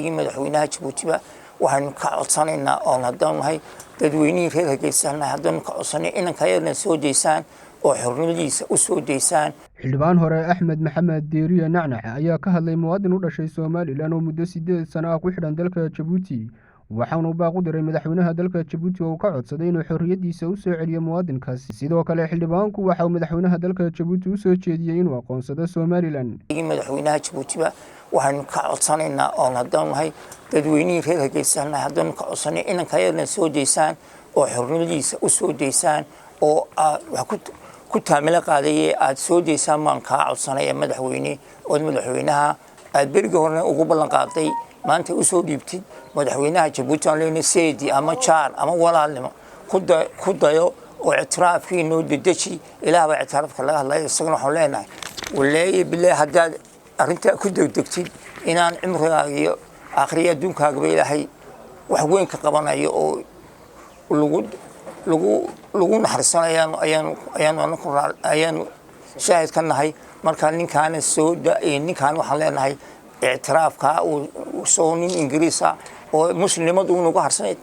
madaxweynaha Djibouti waxaan ka codsanaynaa oo haddaan nahay dadweynaha reer Hargeysa haddaan ka codsanay in kayadna soo deysaan oo xornimadiisa u soo deysaan. xildhibaan hore Axmed Maxamed Diiriye Nacnac ayaa ka hadlay muwaadin u dhashay Soomaaliland oo muddo 8 sano ah ku xidhan dalka Djibouti waxaanu baaq u diray madaxweynaha dalka Djibouti oo ka codsaday inuu xorriyadiisa u soo celiyo muwaadinkaasi. sidoo kale xildhibaanku waxa uu madaxweynaha dalka Djibouti u soo jeediyay inuu aqoonsado Soomaaliland. madaxweynaha Djibouti waxaan ka codsanaynaa oo haddaan nahay dadweynaha reer Hargeysa haddaan ka codsanay in kayadna soo deysaan oo xornimadiisa u soo deysaan oo wax ku taamila qaaday aad soo deysaan maan ka codsanay madaxweynaha aad beriga horena ugu ballan qaaday maanta u soo dhiibtid madaxweynaha Djibouti aan leeyahay seedi ama jaar ama walaalnimo ku dayo oo ictiraafkii noo dedeji ilaahay ictiraafka laga hadlayo isaguna waxaan leenahay walaay billaah haddaad arrinta ku degdegtid inaan cimrigaaga iyo aakhiriya adduunkaaga ilaahay wax weyn ka qabanayo oo lagu naxariisanayo ayaan shaahid ka nahay marka ninkaan waxaan leenahay ictiraafka uu soo nin Ingiriis ah oo muslimadu uu ugu harsanay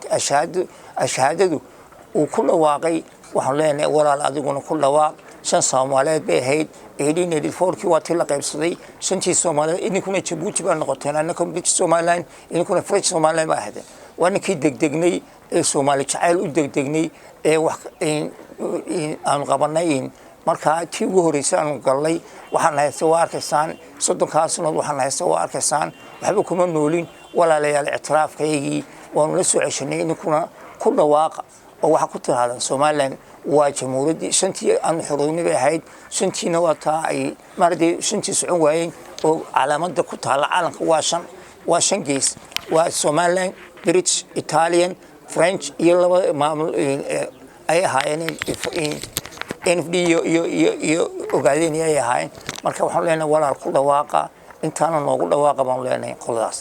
ashahaadadu uu ku dhawaaqay waxaan leenahay walaal adiguna ku dhawaaq shan Soomaaliyeed bay ahayd 1884 waa tii la qaybsaday shantii Soomaaliyeed idinkuna Djibouti baa noqoteen annaka British Somaliland idinkuna French Somaliland baa ahayd waana kii degdegnay ee Soomaali jacayl u degdegnay ee wax aan qabanay marka tii ugu horeysay aan galay waxaan haysto waa arkaysaan 30 sanadood waxaan haysto waa arkaysaan waxba kuma noolin walaalayaal ictiraafkaygii waan la soo ceshanay idinkuna ku dhawaaqa oo waxa ku tiraahdan Somaliland waa jamhuuriyadii shantii aan xoroonay bay ahayd shantiina waa taa ay marday shantii socon waayeen oo calaamada ku taala calanka waa shan gees waa Somaliland British Italian French iyo laba maamul ay ahaayeen NFD iyo ogaadeen ay ahaayeen marka waxaan leenahay walaal ku dhawaaqa intaana noogu dhawaaqa baan leenahay qoladaas.